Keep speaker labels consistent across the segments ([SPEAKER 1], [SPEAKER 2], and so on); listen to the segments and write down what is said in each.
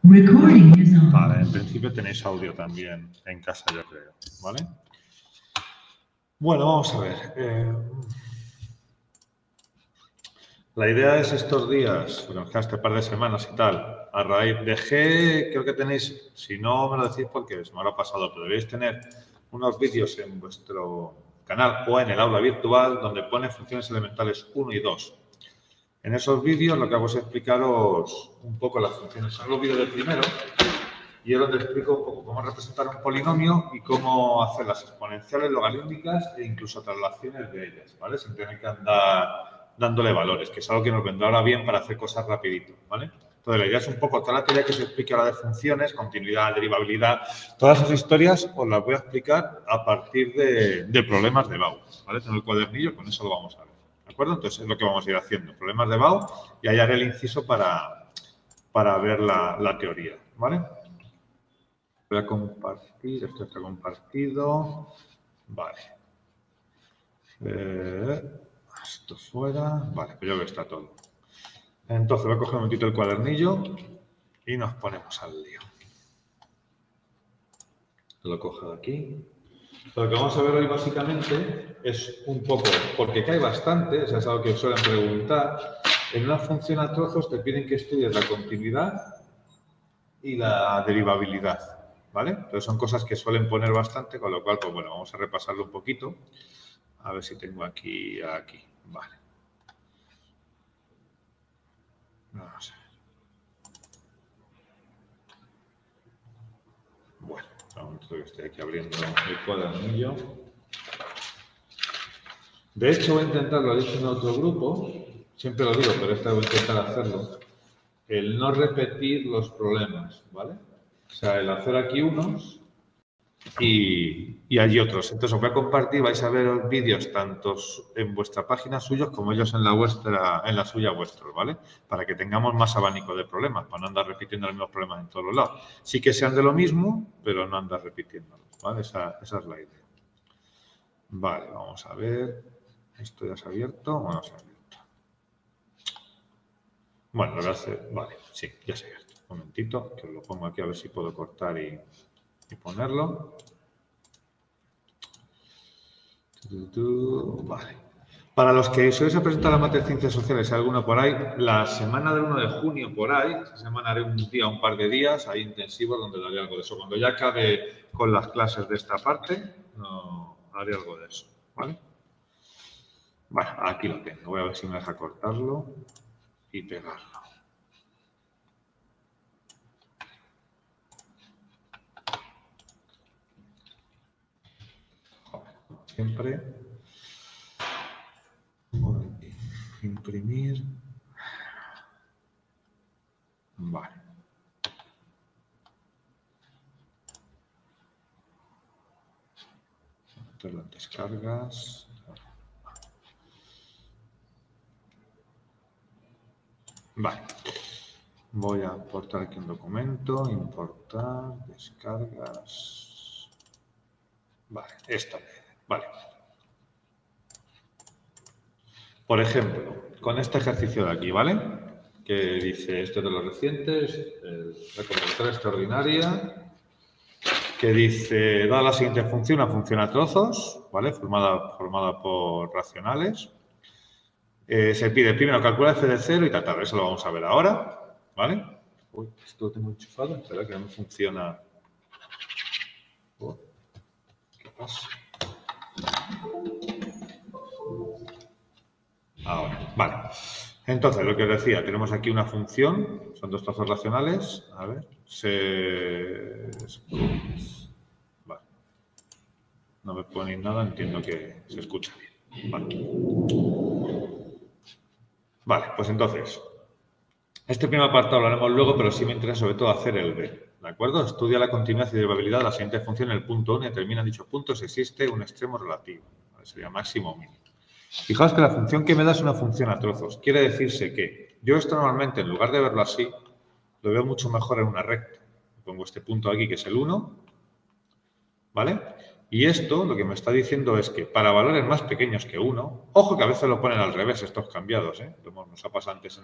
[SPEAKER 1] Recording is on.
[SPEAKER 2] Vale, en principio tenéis audio también en casa, yo creo, ¿vale? Bueno, vamos a ver. La idea es estos días, bueno, este par de semanas y tal, a raíz de creo que tenéis, si no me lo decís porque se me lo ha pasado, pero debéis tener unos vídeos en vuestro canal o en el aula virtual donde pone funciones elementales 1 y 2. En esos vídeos lo que hago es explicaros un poco las funciones. Hago el vídeo del primero y es donde explico un poco cómo representar un polinomio y cómo hacer las exponenciales logarítmicas e incluso traslaciones de ellas, ¿vale? Sin tener que andar dándole valores, que es algo que nos vendrá ahora bien para hacer cosas rapidito, ¿vale? Entonces, la idea es un poco toda la teoría que se explica ahora de funciones, continuidad, derivabilidad, todas esas historias os las voy a explicar a partir de problemas de Bau, ¿vale? Tengo el cuadernillo, con eso lo vamos a ver, ¿de acuerdo? Entonces, es lo que vamos a ir haciendo, problemas de Bau, y ahí haré el inciso para ver la teoría, ¿vale? Voy a compartir, esto está compartido, vale. Esto fuera, vale, pues ya que está todo. Entonces voy a coger un momentito el cuadernillo y nos ponemos al lío. Lo cojo de aquí. Lo que vamos a ver hoy básicamente es un poco, porque cae bastante, es algo que os suelen preguntar, en una función a trozos te piden que estudies la continuidad y la derivabilidad, ¿vale? Entonces son cosas que suelen poner bastante, con lo cual, pues bueno, vamos a repasarlo un poquito. A ver si tengo aquí, vale. Vamos a ver. Bueno, estoy aquí abriendo el cuadernillo. De hecho, voy a intentar, lo he dicho en otro grupo, siempre lo digo, pero esta vez voy a intentar hacerlo, el no repetir los problemas, ¿vale? O sea, el hacer aquí unos y allí otros. Entonces os voy a compartir, vais a ver vídeos tanto en vuestra página suyos como ellos en la suya vuestros, ¿vale? Para que tengamos más abanico de problemas, para no andar repitiendo los mismos problemas en todos los lados. Sí que sean de lo mismo, pero no andar repitiéndolos, ¿vale? Esa es la idea. Vale, vamos a ver. Esto ya se ha abierto. Bueno, se ha abierto. Bueno, lo voy a hacer. Vale, sí, ya se ha abierto. Un momentito, que os lo pongo aquí a ver si puedo cortar y ponerlo. Vale. Para los que sois a presentar la materia de ciencias sociales, hay alguno por ahí, la semana del 1 de junio por ahí, esa semana haré un par de días ahí intensivos donde daré algo de eso. Cuando ya acabe con las clases de esta parte, no, haré algo de eso, ¿vale? Bueno, aquí lo tengo. Voy a ver si me deja cortarlo y pegarlo. Siempre. Imprimir. Vale. Entonces las descargas. Vale. Voy a importar aquí un documento. Importar, descargas. Vale, esta. Vale. Por ejemplo, con este ejercicio de aquí, ¿vale? Que dice, esto es de los recientes, la convocatoria extraordinaria, que dice, dada la siguiente función, una función a trozos, ¿vale? Formada por racionales. Se pide primero calcular f de 0 y tal, eso lo vamos a ver ahora, ¿vale? Uy, esto lo tengo enchufado, espera que no me funciona. ¿Qué pasa? Ahora, vale. Entonces, lo que os decía, tenemos aquí una función, son dos trozos racionales. A ver, vale. No me ponéis nada, entiendo que se escucha bien. Vale, pues entonces, este primer apartado lo haremos luego, pero sí me interesa sobre todo hacer el B. ¿De acuerdo? Estudia la continuidad y derivabilidad de la siguiente función en el punto 1 y determina en dicho punto si existe un extremo relativo. ¿Vale? Sería máximo o mínimo. Fijaos que la función que me da es una función a trozos. Quiere decirse que yo esto normalmente, en lugar de verlo así, lo veo mucho mejor en una recta. Pongo este punto aquí, que es el 1, ¿vale? Y esto lo que me está diciendo es que para valores más pequeños que 1, ojo que a veces lo ponen al revés estos cambiados, ¿eh? Nos ha pasado antes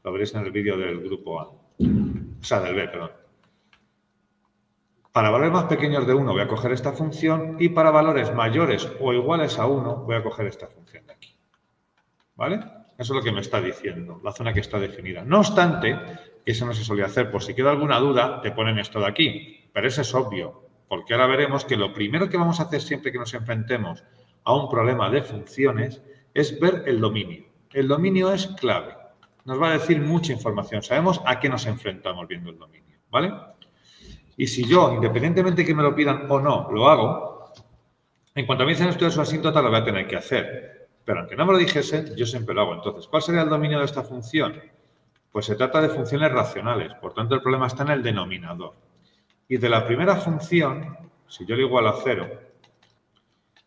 [SPEAKER 2] lo veréis en el vídeo del grupo A. O sea, del b, perdón. Para valores más pequeños de 1 voy a coger esta función y para valores mayores o iguales a 1 voy a coger esta función de aquí. ¿Vale? Eso es lo que me está diciendo, la zona que está definida. No obstante, que eso no se solía hacer, por si queda alguna duda, te ponen esto de aquí. Pero eso es obvio, porque ahora veremos que lo primero que vamos a hacer siempre que nos enfrentemos a un problema de funciones es ver el dominio. El dominio es clave. Nos va a decir mucha información. Sabemos a qué nos enfrentamos viendo el dominio. ¿Vale? Y si yo, independientemente que me lo pidan o no, lo hago, en cuanto me dicen estudiar su asíntota, lo voy a tener que hacer. Pero aunque no me lo dijesen, yo siempre lo hago. Entonces, ¿cuál sería el dominio de esta función? Pues se trata de funciones racionales. Por tanto, el problema está en el denominador. Y de la primera función, si yo le igualo a 0,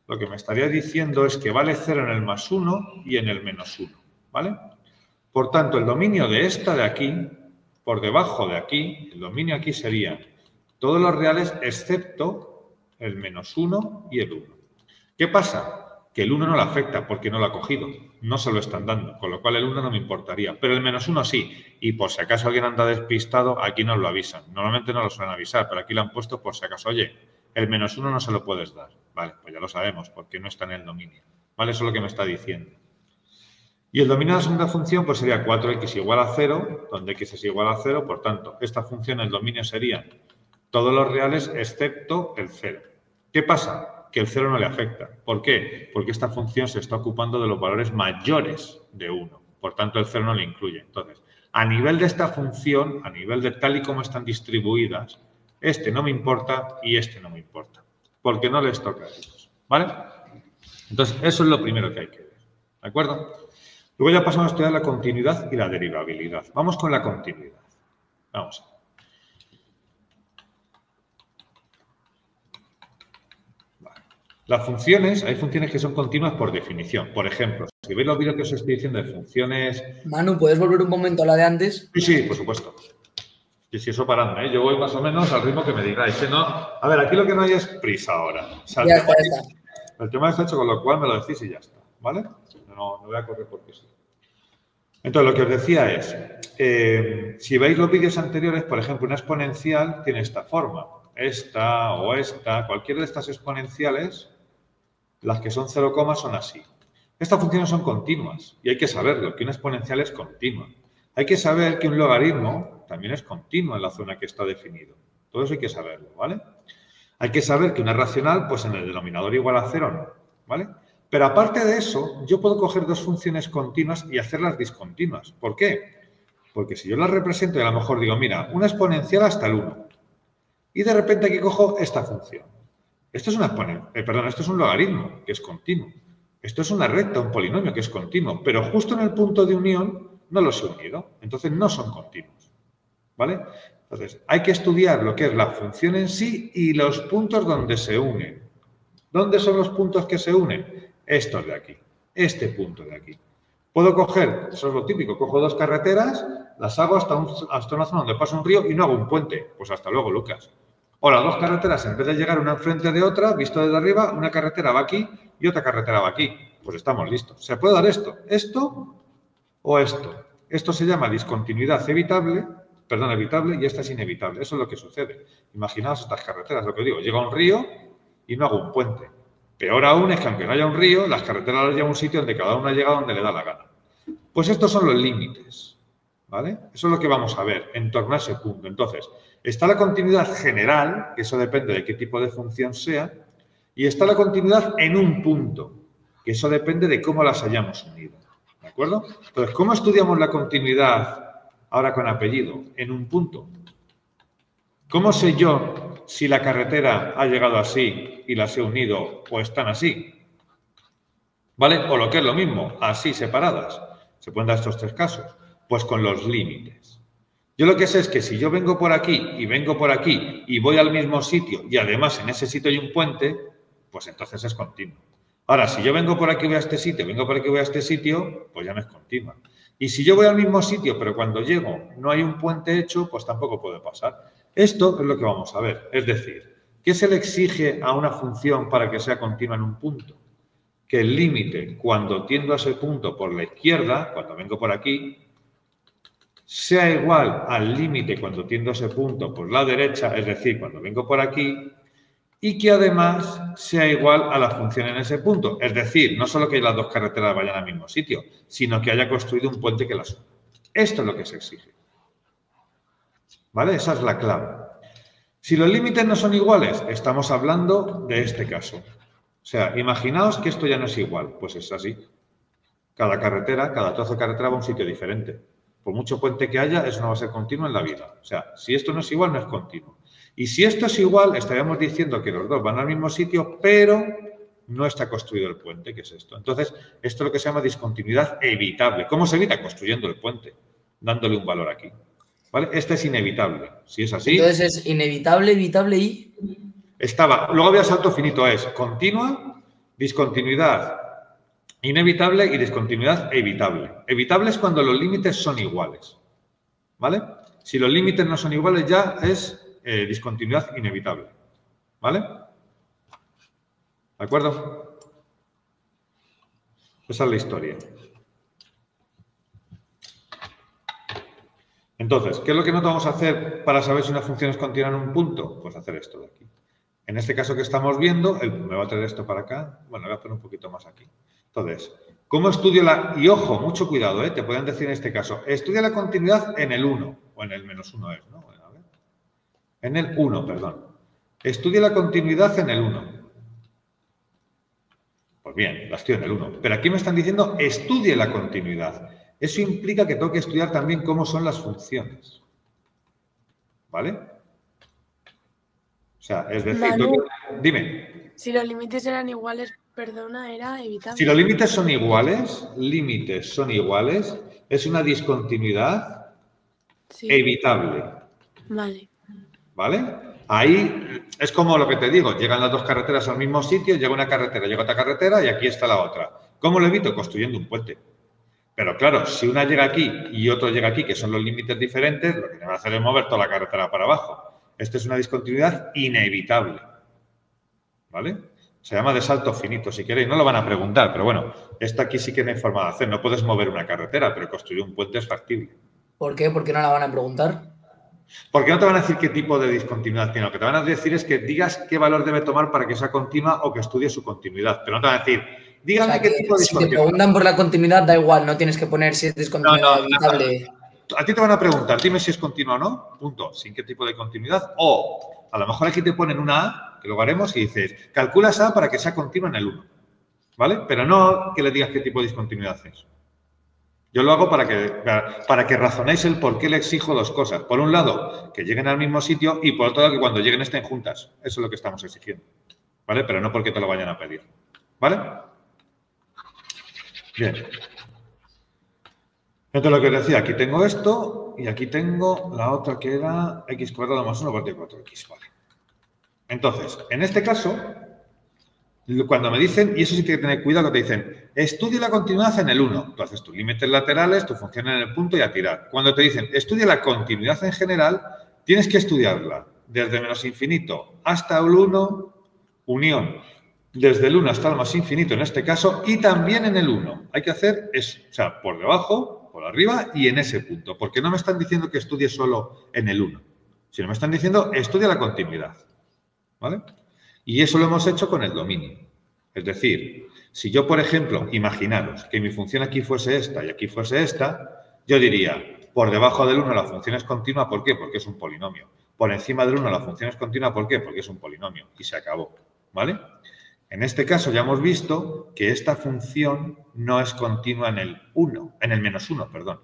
[SPEAKER 2] lo que me estaría diciendo es que vale 0 en el más 1 y en el menos 1. ¿Vale? Por tanto, el dominio de esta de aquí, por debajo de aquí, el dominio aquí sería todos los reales excepto el menos 1 y el 1. ¿Qué pasa? Que el 1 no le afecta porque no lo ha cogido, no se lo están dando, con lo cual el 1 no me importaría, pero el menos 1 sí, y por si acaso alguien anda despistado, aquí nos lo avisan. Normalmente no lo suelen avisar, pero aquí lo han puesto por si acaso, oye, el menos 1 no se lo puedes dar. Vale, pues ya lo sabemos, porque no está en el dominio. ¿Vale? Eso es lo que me está diciendo. Y el dominio de la segunda función pues sería 4x igual a 0, donde x es igual a 0, por tanto, esta función, el dominio sería todos los reales excepto el 0. ¿Qué pasa? Que el 0 no le afecta. ¿Por qué? Porque esta función se está ocupando de los valores mayores de 1. Por tanto, el 0 no le incluye. Entonces, a nivel de esta función, a nivel de tal y como están distribuidas, este no me importa y este no me importa. Porque no les toca a estos. ¿Vale? Entonces, eso es lo primero que hay que ver. ¿De acuerdo? Luego ya pasamos a estudiar la continuidad y la derivabilidad. Vamos con la continuidad. Vamos a ver. Las funciones, hay funciones que son continuas por definición. Por ejemplo, si veis los vídeos que os estoy diciendo de funciones...
[SPEAKER 1] Manu, ¿puedes volver un momento a la de antes?
[SPEAKER 2] Sí, por supuesto. Y si eso paradme, ¿eh? Yo voy más o menos al ritmo que me digáis. ¿Eh? No, a ver, aquí lo que no hay es prisa ahora. O sea,
[SPEAKER 1] Ya está.
[SPEAKER 2] El tema está hecho, con lo cual me lo decís y ya está. ¿Vale? No voy a correr porque sí. Entonces, lo que os decía es, si veis los vídeos anteriores, por ejemplo, una exponencial tiene esta forma. Esta o esta, cualquiera de estas exponenciales, las que son 0, son así. Estas funciones son continuas y hay que saberlo, que una exponencial es continua. Hay que saber que un logaritmo también es continuo en la zona que está definido. Todo eso hay que saberlo, ¿vale? Hay que saber que una racional, pues en el denominador igual a 0 no, ¿vale? Pero aparte de eso, yo puedo coger dos funciones continuas y hacerlas discontinuas. ¿Por qué? Porque si yo las represento y a lo mejor digo, mira, una exponencial hasta el 1. Y de repente aquí cojo esta función. Esto es esto es un logaritmo que es continuo. Esto es una recta, un polinomio que es continuo. Pero justo en el punto de unión no los he unido. Entonces no son continuos. ¿Vale? Entonces hay que estudiar lo que es la función en sí y los puntos donde se unen. ¿Dónde son los puntos que se unen? Estos de aquí. Este punto de aquí. Puedo coger, eso es lo típico, cojo dos carreteras, las hago hasta una zona donde pasa un río y no hago un puente. Pues hasta luego, Lucas. O las dos carreteras, en vez de llegar una enfrente de otra, visto desde arriba, una carretera va aquí y otra carretera va aquí. Pues estamos listos. ¿Se puede dar esto? ¿Esto o esto? Esto se llama discontinuidad evitable, y esta es inevitable. Eso es lo que sucede. Imaginaos estas carreteras, lo que digo, llega un río y no hago un puente. Peor aún es que aunque no haya un río, las carreteras las llevan a un sitio donde cada una llega donde le da la gana. Pues estos son los límites, ¿vale? Eso es lo que vamos a ver en torno a ese punto. Entonces, está la continuidad general, que eso depende de qué tipo de función sea, y está la continuidad en un punto, que eso depende de cómo las hayamos unido, ¿de acuerdo? Entonces, ¿cómo estudiamos la continuidad ahora con apellido? En un punto. ¿Cómo sé yo si la carretera ha llegado así y las he unido o están así? ¿Vale? O lo que es lo mismo, así separadas. Se pueden dar estos tres casos. Pues con los límites. Yo lo que sé es que si yo vengo por aquí y vengo por aquí y voy al mismo sitio y además en ese sitio hay un puente, pues entonces es continuo. Ahora, si yo vengo por aquí y voy a este sitio, vengo por aquí y voy a este sitio, pues ya no es continua. Y si yo voy al mismo sitio, pero cuando llego no hay un puente hecho, pues tampoco puede pasar. Esto es lo que vamos a ver. Es decir, ¿qué se le exige a una función para que sea continua en un punto? Que el límite, cuando tiendo a ese punto por la izquierda, cuando vengo por aquí, sea igual al límite cuando tiendo ese punto por la derecha, es decir, cuando vengo por aquí, y que además sea igual a la función en ese punto. Es decir, no solo que las dos carreteras vayan al mismo sitio, sino que haya construido un puente que las une. Esto es lo que se exige. ¿Vale? Esa es la clave. Si los límites no son iguales, estamos hablando de este caso. O sea, imaginaos que esto ya no es igual. Pues es así. Cada carretera, cada trozo de carretera va a un sitio diferente. Por mucho puente que haya, eso no va a ser continuo en la vida. O sea, si esto no es igual, no es continuo. Y si esto es igual, estaríamos diciendo que los dos van al mismo sitio, pero no está construido el puente, que es esto. Entonces, esto es lo que se llama discontinuidad evitable. ¿Cómo se evita? Construyendo el puente, dándole un valor aquí. ¿Vale? Este es inevitable. Si es así...
[SPEAKER 1] Entonces es inevitable, evitable y...
[SPEAKER 2] Luego había salto finito, es continua, discontinuidad inevitable y discontinuidad evitable. Evitable es cuando los límites son iguales. ¿Vale? Si los límites no son iguales ya es discontinuidad inevitable. ¿Vale? ¿De acuerdo? Esa es la historia. Entonces, ¿qué es lo que no vamos a hacer para saber si una función es continua en un punto? Pues hacer esto de aquí. En este caso que estamos viendo, me va a traer esto para acá. Bueno, voy a poner un poquito más aquí. Entonces, ¿cómo estudio la...? Y ojo, mucho cuidado, te pueden decir en este caso, estudia la continuidad en el 1, o en el menos 1 es, ¿no? Bueno, a ver. En el 1, perdón. Estudia la continuidad en el 1. Pues bien, la estudio en el 1. Pero aquí me están diciendo, estudie la continuidad. Eso implica que tengo que estudiar también cómo son las funciones. ¿Vale? O sea, es decir,
[SPEAKER 3] Manu,
[SPEAKER 2] dime.
[SPEAKER 3] Si los límites eran iguales, perdona, era evitable.
[SPEAKER 2] Si los límites son iguales, es una discontinuidad evitable.
[SPEAKER 3] Vale.
[SPEAKER 2] ¿Vale? Ahí es como lo que te digo, llegan las dos carreteras al mismo sitio, llega una carretera, llega otra carretera y aquí está la otra. ¿Cómo lo evito? Construyendo un puente. Pero claro, si una llega aquí y otro llega aquí, que son los límites diferentes, lo que me va a hacer es mover toda la carretera para abajo. Esto es una discontinuidad inevitable. ¿Vale? Se llama de salto finito, si queréis. No lo van a preguntar, pero bueno, esto aquí sí que no hay forma de hacer. No puedes mover una carretera, pero construir un puente es factible.
[SPEAKER 1] ¿Por qué? ¿Por qué no la van a preguntar?
[SPEAKER 2] Porque no te van a decir qué tipo de discontinuidad tiene. Lo que te van a decir es que digas qué valor debe tomar para que sea continua o que estudie su continuidad. Pero no te van a decir, dígame qué tipo de discontinuidad.
[SPEAKER 1] Si te preguntan por la continuidad, da igual, no tienes que poner si es discontinuidad evitable.
[SPEAKER 2] A ti te van a preguntar, dime si es continua o no, punto, sin qué tipo de continuidad. O a lo mejor aquí te ponen una A, que lo haremos, y dices, calculas A para que sea continua en el 1. ¿Vale? Pero no que le digas qué tipo de discontinuidad es. Yo lo hago para que razonéis el por qué le exijo dos cosas. Por un lado, que lleguen al mismo sitio y por otro lado, que cuando lleguen estén juntas. Eso es lo que estamos exigiendo. ¿Vale? Pero no porque te lo vayan a pedir. ¿Vale? Bien. Entonces, lo que os decía, aquí tengo esto y aquí tengo la otra que era x cuadrado más 1 partido 4x. Vale. Entonces, en este caso, cuando me dicen, y eso sí tiene que tener cuidado, que te dicen, estudia la continuidad en el 1. Tú haces tus límites laterales, tu función en el punto y a tirar. Cuando te dicen, estudia la continuidad en general, tienes que estudiarla desde menos infinito hasta el 1, unión, desde el 1 hasta el más infinito en este caso, y también en el 1. Hay que hacer eso, o sea, por debajo, por arriba y en ese punto, porque no me están diciendo que estudie solo en el 1, sino me están diciendo, estudia la continuidad. ¿Vale? Y eso lo hemos hecho con el dominio. Es decir, si yo, por ejemplo, imaginaros que mi función aquí fuese esta y aquí fuese esta, yo diría, por debajo del 1 la función es continua, ¿por qué? Porque es un polinomio. Por encima del 1 la función es continua, ¿por qué? Porque es un polinomio. Y se acabó. ¿Vale? En este caso ya hemos visto que esta función no es continua en el 1, en el menos 1, perdón.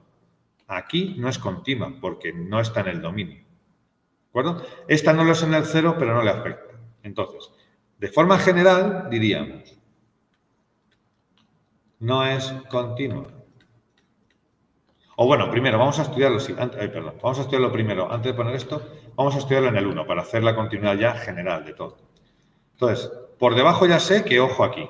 [SPEAKER 2] Aquí no es continua porque no está en el dominio. ¿De acuerdo? Esta no lo es en el 0, pero no le afecta. Entonces, de forma general, diríamos, no es continua. O bueno, primero, vamos a estudiarlo, vamos a estudiarlo primero. Antes de poner esto, vamos a estudiarlo en el 1 para hacer la continuidad ya general de todo. Entonces, por debajo ya sé que ojo aquí,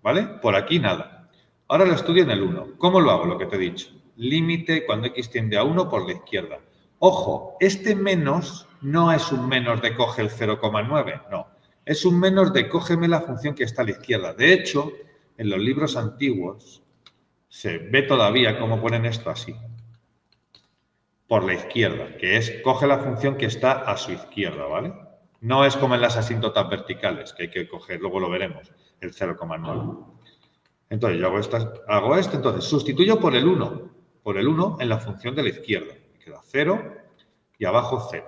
[SPEAKER 2] ¿vale? Por aquí nada. Ahora lo estudio en el 1. ¿Cómo lo hago? Lo que te he dicho. Límite cuando x tiende a 1 por la izquierda. Ojo, este menos no es un menos de coge el 0,9, no. Es un menos de cógeme la función que está a la izquierda. De hecho, en los libros antiguos se ve todavía cómo ponen esto así. por la izquierda, que es, coge la función que está a su izquierda, ¿vale? No es como en las asíntotas verticales, que hay que coger, luego lo veremos, el 0,9. Entonces, yo hago esto, entonces sustituyo por el 1 en la función de la izquierda. Me queda 0 y abajo 0.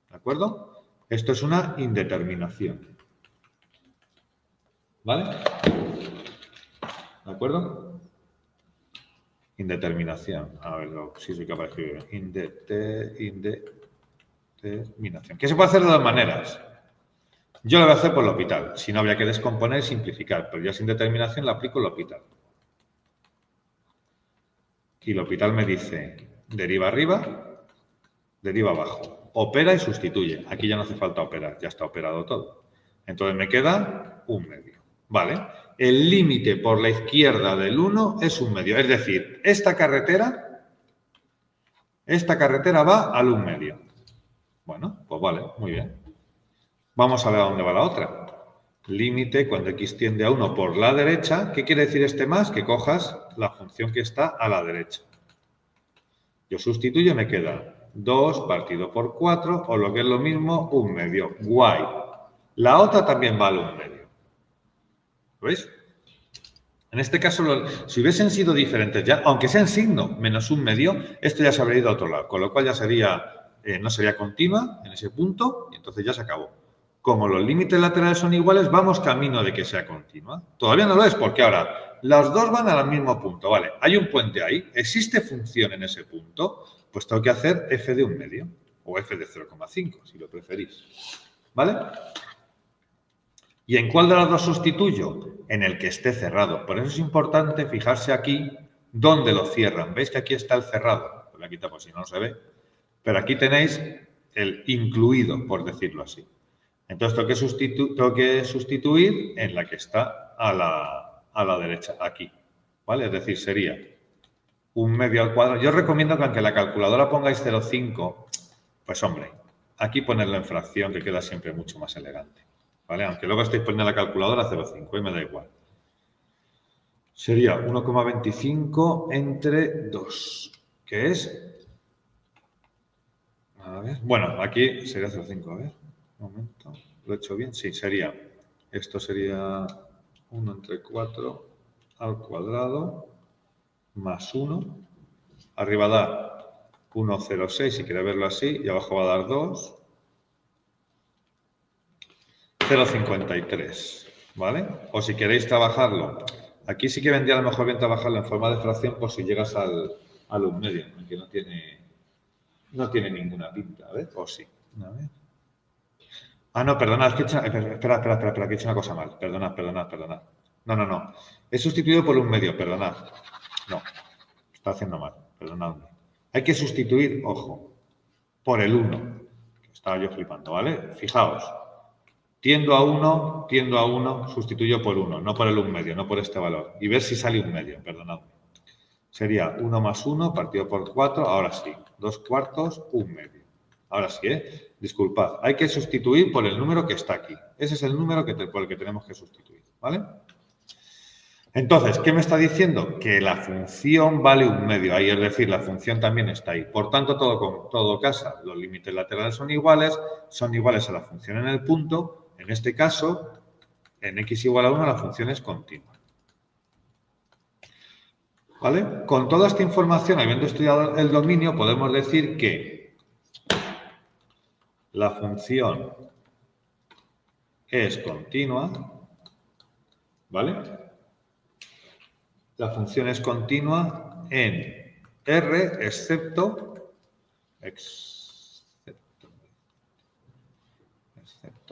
[SPEAKER 2] ¿De acuerdo? Esto es una indeterminación. ¿Vale? ¿De acuerdo? Indeterminación. A ver, si soy capaz de escribir. Indeterminación. ¿Qué se puede hacer de dos maneras? Yo lo voy a hacer por L'Hopital. Si no, habría que descomponer y simplificar. Pero ya sin determinación la aplico en L'Hopital. Y L'Hopital me dice, deriva arriba, deriva abajo. Opera y sustituye. Aquí ya no hace falta operar, ya está operado todo. Entonces me queda 1/2. ¿Vale? El límite por la izquierda del 1 es 1/2. Es decir, esta carretera va al 1/2. Bueno, pues vale, muy bien. Vamos a ver a dónde va la otra. Límite cuando x tiende a 1 por la derecha. ¿Qué quiere decir este más? Que cojas la función que está a la derecha. Yo sustituyo y me queda 2 partido por 4, o lo que es lo mismo, 1/2. Guay. La otra también vale 1/2. ¿Lo veis? En este caso, si hubiesen sido diferentes ya, aunque sean signo menos 1/2, esto ya se habría ido a otro lado, con lo cual ya sería, no sería continua en ese punto y entonces ya se acabó. Como los límites laterales son iguales, vamos camino de que sea continua. Todavía no lo es porque ahora las dos van al mismo punto. Vale, hay un puente ahí, existe función en ese punto, pues tengo que hacer f de 1/2 o f de 0,5 si lo preferís. ¿Vale? ¿Y en cuál de las dos sustituyo? En el que esté cerrado. Por eso es importante fijarse aquí dónde lo cierran. ¿Veis que aquí está el cerrado? Lo voy a quitar por si no se ve. Pero aquí tenéis el incluido, por decirlo así. Entonces tengo que sustituir en la que está a la derecha, aquí. ¿Vale? Es decir, sería 1/2 al cuadrado. Yo os recomiendo que aunque la calculadora pongáis 0,5, pues hombre, aquí ponerlo en fracción que queda siempre mucho más elegante. ¿Vale? Aunque luego estéis poniendo la calculadora 0,5 y me da igual. Sería 1,25 entre 2, que es... A ver, bueno, aquí sería 0,5, a ver, un momento, ¿lo he hecho bien? Sí, sería, esto sería 1 entre 4 al cuadrado más 1, arriba da 1,06 si quiere verlo así, y abajo va a dar 2. 0,53, ¿vale? O si queréis trabajarlo, aquí sí que vendría a lo mejor bien trabajarlo en forma de fracción por si llegas al 1/2, aunque no tiene ninguna pinta, a ver, o sí. A ver. Ah, no, perdonad, es que espera, que he hecho una cosa mal, perdonad. No. He sustituido por 1/2, perdonad. No, está haciendo mal, perdonadme. Hay que sustituir, ojo, por el 1, que estaba yo flipando, ¿vale? Fijaos. Tiendo a 1, sustituyo por 1, no por el 1/2, no por este valor. Y ver si sale 1/2, perdonadme. Sería 1 más 1 partido por 4, ahora sí. 2/4, 1/2. Ahora sí, ¿eh? Disculpad, hay que sustituir por el número que está aquí. Ese es el número por el que tenemos que sustituir, ¿vale? Entonces, ¿qué me está diciendo? Que la función vale 1/2 ahí, es decir, la función también está ahí. Por tanto, todo casa. Los límites laterales son iguales a la función en el punto. En este caso, en x igual a 1, la función es continua. ¿Vale? Con toda esta información, habiendo estudiado el dominio, podemos decir que la función es continua, ¿vale? La función es continua en R, excepto,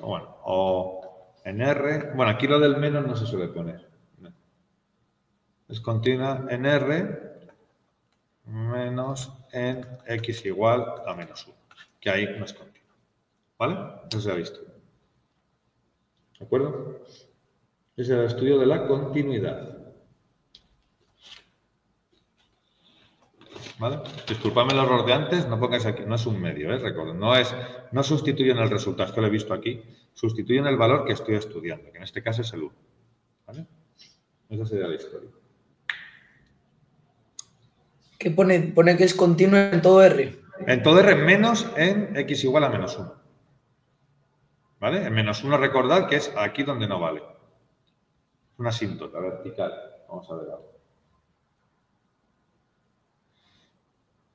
[SPEAKER 2] bueno, o en R, bueno, aquí lo del menos no se suele poner. Es continua en R menos en x igual a menos 1, que ahí no es continua. ¿Vale? Eso se ha visto. ¿De acuerdo? Ese es el estudio de la continuidad. ¿Vale? Disculpadme el error de antes, no pongáis aquí, no es 1/2, recuerdo, no sustituyen el resultado, que lo he visto aquí, sustituyen el valor que estoy estudiando, que en este caso es el 1. ¿Vale? Esa sería la historia.
[SPEAKER 1] ¿Qué pone que es continuo en todo R?
[SPEAKER 2] En todo R menos en x igual a menos 1. ¿Vale? En menos 1 recordad que es aquí donde no vale. Una asíntota vertical. Vamos a ver algo.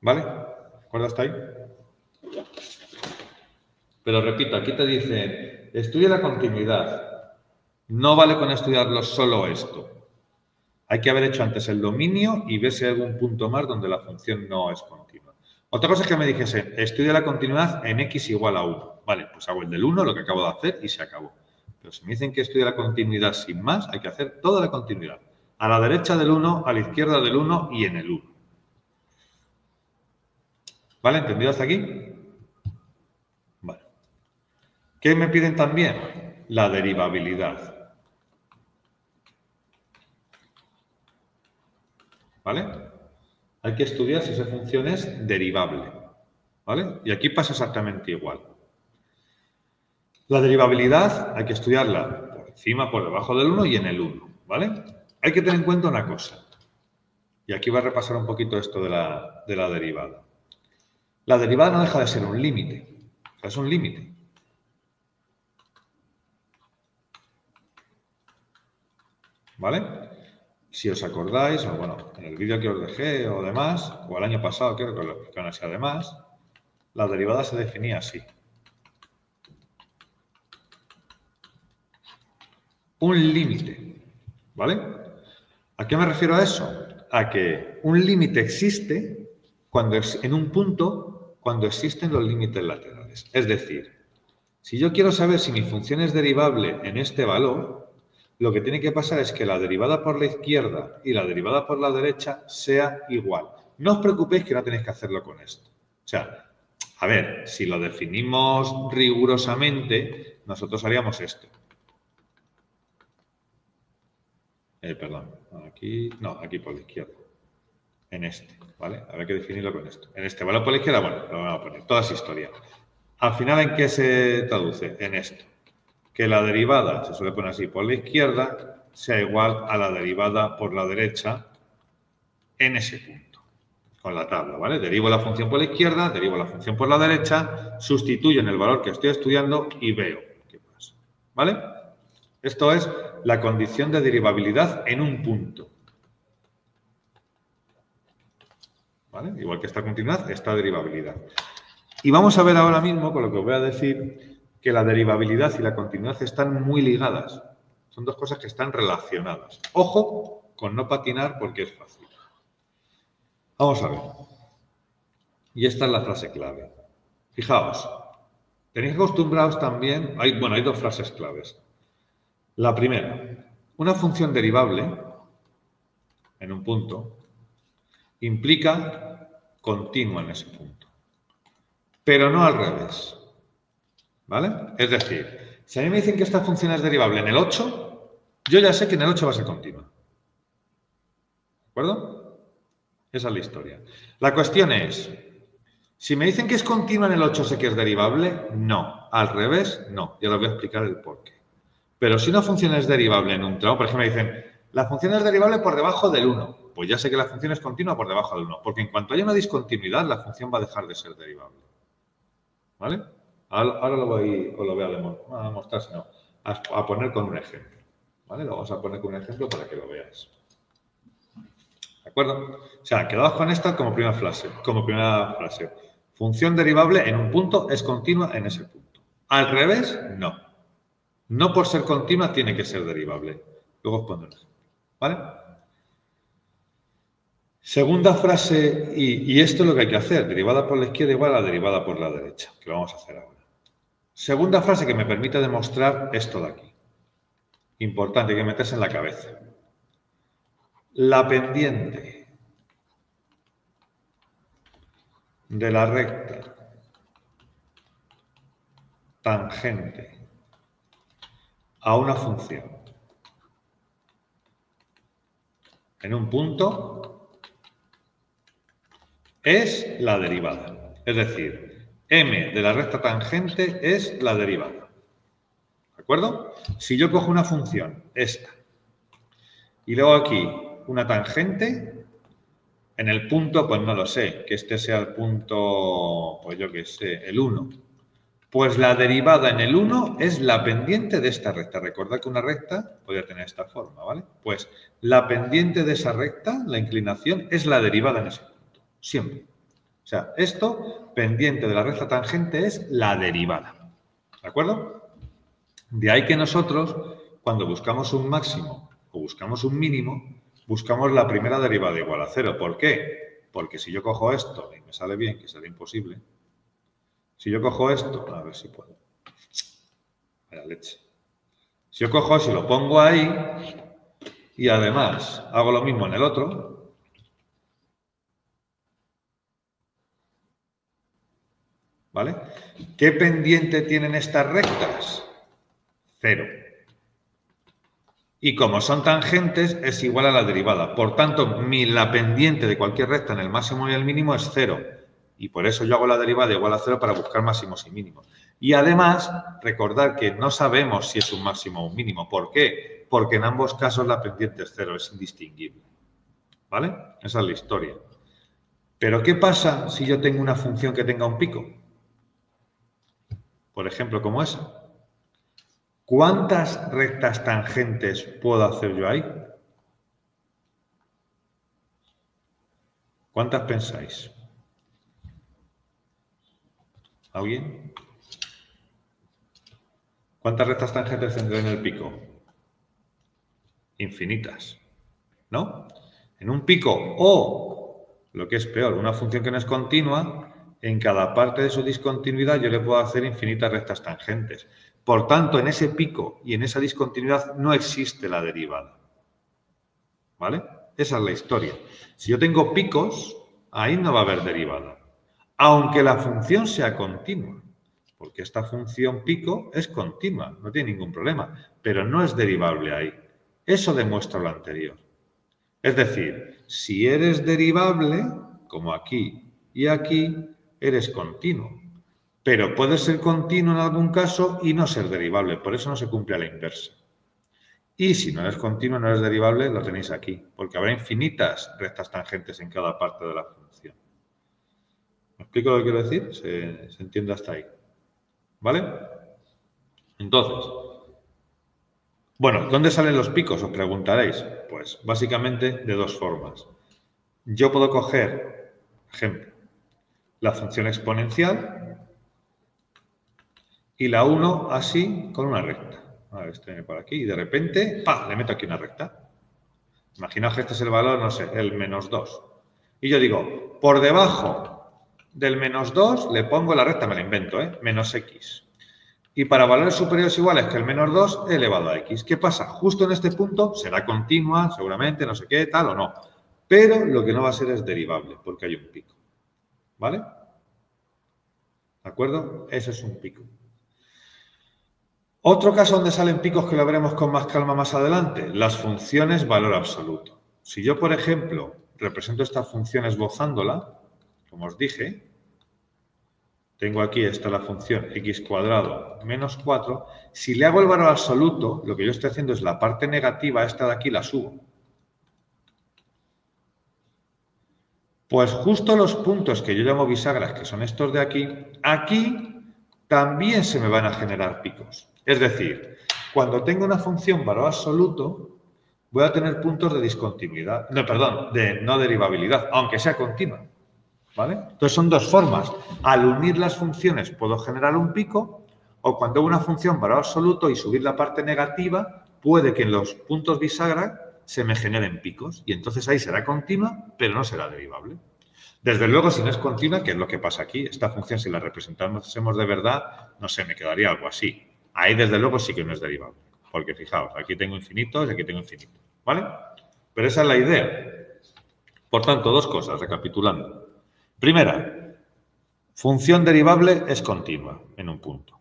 [SPEAKER 2] ¿Vale? ¿De acuerdo hasta ahí? Pero repito, aquí te dicen, estudia la continuidad. No vale con estudiarlo solo esto. Hay que haber hecho antes el dominio y ver si hay algún punto más donde la función no es continua. Otra cosa es que me dijese, estudia la continuidad en x igual a 1. Vale, pues hago el del 1, lo que acabo de hacer, y se acabó. Pero si me dicen que estudia la continuidad sin más, hay que hacer toda la continuidad. A la derecha del 1, a la izquierda del 1 y en el 1. ¿Vale? ¿Entendido hasta aquí? Vale. ¿Qué me piden también? La derivabilidad. ¿Vale? Hay que estudiar si esa función es derivable. ¿Vale? Y aquí pasa exactamente igual. La derivabilidad hay que estudiarla por encima, por debajo del 1 y en el 1. ¿Vale? Hay que tener en cuenta una cosa. Y aquí va a repasar un poquito esto de la derivada. La derivada no deja de ser un límite. O sea, es un límite. ¿Vale? Si os acordáis, o bueno, en el vídeo que os dejé o demás, o el año pasado creo que lo explicaron así además, la derivada se definía así. Un límite. ¿Vale? ¿A qué me refiero a eso? A que un límite existe cuando en un punto cuando existen los límites laterales. Es decir, si yo quiero saber si mi función es derivable en este valor, lo que tiene que pasar es que la derivada por la izquierda y la derivada por la derecha sea igual. No os preocupéis que no tenéis que hacerlo con esto. O sea, a ver, si lo definimos rigurosamente, nosotros haríamos esto. Perdón, aquí, no, aquí por la izquierda. En este, ¿vale? Habrá que definirlo con esto. En este valor por la izquierda, bueno, lo vamos a poner. Toda esa historia. Al final, ¿en qué se traduce? En esto. Que la derivada, se suele poner así, por la izquierda, sea igual a la derivada por la derecha en ese punto. Con la tabla, ¿vale? Derivo la función por la izquierda, derivo la función por la derecha, sustituyo en el valor que estoy estudiando y veo qué pasa. ¿Vale? Esto es la condición de derivabilidad en un punto. ¿Vale? Igual que esta continuidad, esta derivabilidad. Y vamos a ver ahora mismo, con lo que os voy a decir, que la derivabilidad y la continuidad están muy ligadas. Son dos cosas que están relacionadas. Ojo con no patinar porque es fácil. Vamos a ver. Y esta es la frase clave. Fijaos, tenéis acostumbrados también, hay dos frases claves. La primera, una función derivable en un punto implica continua en ese punto, pero no al revés. ¿Vale? Es decir, si a mí me dicen que esta función es derivable en el 8, yo ya sé que en el 8 va a ser continua. ¿De acuerdo? Esa es la historia. La cuestión es, si me dicen que es continua en el 8, ¿sé que es derivable? No. Al revés, no. Ya os voy a explicar el porqué. Pero si una función es derivable en un tramo, por ejemplo, me dicen, la función es derivable por debajo del 1. Pues ya sé que la función es continua por debajo del 1. Porque en cuanto haya una discontinuidad, la función va a dejar de ser derivable. ¿Vale? Ahora os lo voy a mostrar, sino a poner con un ejemplo. ¿Vale? Lo vamos a poner con un ejemplo para que lo veáis. ¿De acuerdo? O sea, quedaos con esta como primera frase. Función derivable en un punto es continua en ese punto. Al revés, no. No por ser continua tiene que ser derivable. Luego os pondré un ejemplo. ¿Vale? Segunda frase, y esto es lo que hay que hacer. Derivada por la izquierda igual a la derivada por la derecha, que lo vamos a hacer ahora. Segunda frase que me permite demostrar esto de aquí. Importante, hay que meterse en la cabeza. La pendiente de la recta tangente a una función en un punto es la derivada. Es decir, m de la recta tangente es la derivada. ¿De acuerdo? Si yo cojo una función, esta, y luego aquí una tangente, En el punto, pues no lo sé, que este sea el punto, pues yo qué sé, el 1. Pues la derivada en el 1 es la pendiente de esta recta. Recordad que una recta podría tener esta forma, ¿vale? Pues la pendiente de esa recta, la inclinación, es la derivada en ese punto. Siempre. O sea, esto, pendiente de la recta tangente, es la derivada. ¿De acuerdo? De ahí que nosotros, cuando buscamos un máximo o buscamos un mínimo, buscamos la primera derivada igual a 0. ¿Por qué? Porque si yo cojo esto y me sale bien, que será imposible, si yo cojo esto, a ver si puedo. Vaya leche. Si yo cojo eso y lo pongo ahí y además hago lo mismo en el otro, ¿vale? ¿Qué pendiente tienen estas rectas? 0. Y como son tangentes, es igual a la derivada. Por tanto, la pendiente de cualquier recta en el máximo y el mínimo es 0. Y por eso yo hago la derivada igual a 0 para buscar máximos y mínimos. Y además, recordar que no sabemos si es un máximo o un mínimo. ¿Por qué? Porque en ambos casos la pendiente es 0, es indistinguible. ¿Vale? Esa es la historia. Pero ¿qué pasa si yo tengo una función que tenga un pico? Por ejemplo, como esa. ¿Cuántas rectas tangentes puedo hacer yo ahí? ¿Cuántas pensáis? ¿Alguien? ¿Cuántas rectas tangentes tendré en el pico? Infinitas, ¿no? En un pico o, lo que es peor, una función que no es continua, en cada parte de su discontinuidad yo le puedo hacer infinitas rectas tangentes. Por tanto, en ese pico y en esa discontinuidad no existe la derivada. ¿Vale? Esa es la historia. Si yo tengo picos, ahí no va a haber derivada. Aunque la función sea continua. Porque esta función pico es continua, no tiene ningún problema. Pero no es derivable ahí. Eso demuestra lo anterior. Es decir, si eres derivable, como aquí y aquí, eres continuo. Pero puede ser continuo en algún caso y no ser derivable. Por eso no se cumple a la inversa. Y si no eres continuo, no eres derivable, lo tenéis aquí. Porque habrá infinitas rectas tangentes en cada parte de la función. ¿Me explico lo que quiero decir? ¿Se entiende hasta ahí? ¿Vale? Entonces, bueno, ¿dónde salen los picos? Os preguntaréis. Pues básicamente de dos formas. Yo puedo coger, ejemplo, la función exponencial y la uno así con una recta. A ver, este viene por aquí y de repente, ¡pam!, le meto aquí una recta. Imaginaos que este es el valor, no sé, el -2. Y yo digo, por debajo del -2 le pongo la recta, me la invento, menos x. Y para valores superiores iguales que el -2 elevado a x. ¿Qué pasa? Justo en este punto será continua, seguramente, no sé qué, tal o no. Pero lo que no va a ser es derivable, porque hay un pico. ¿Vale? ¿De acuerdo? Ese es un pico. Otro caso donde salen picos que lo veremos con más calma más adelante, las funciones valor absoluto. Si yo, por ejemplo, represento esta función esbozándola, como os dije, tengo aquí, esta la función x² menos 4, si le hago el valor absoluto, lo que yo estoy haciendo es la parte negativa, esta de aquí la subo. Pues justo los puntos que yo llamo bisagras, que son estos de aquí, aquí también se me van a generar picos. Es decir, cuando tengo una función valor absoluto, voy a tener puntos de discontinuidad, no, perdón, de no derivabilidad, aunque sea continua. ¿Vale? Entonces son dos formas. Al unir las funciones puedo generar un pico, o cuando hago una función valor absoluto y subir la parte negativa, puede que en los puntos bisagra se me generen picos. Y entonces ahí será continua, pero no será derivable. Desde luego, si no es continua, ¿qué es lo que pasa aquí? Esta función, si la representásemos de verdad, no sé, me quedaría algo así. Ahí, desde luego, sí que no es derivable. Porque, fijaos, aquí tengo infinitos y aquí tengo infinitos. ¿Vale? Pero esa es la idea. Por tanto, dos cosas, recapitulando. Primera, función derivable es continua en un punto.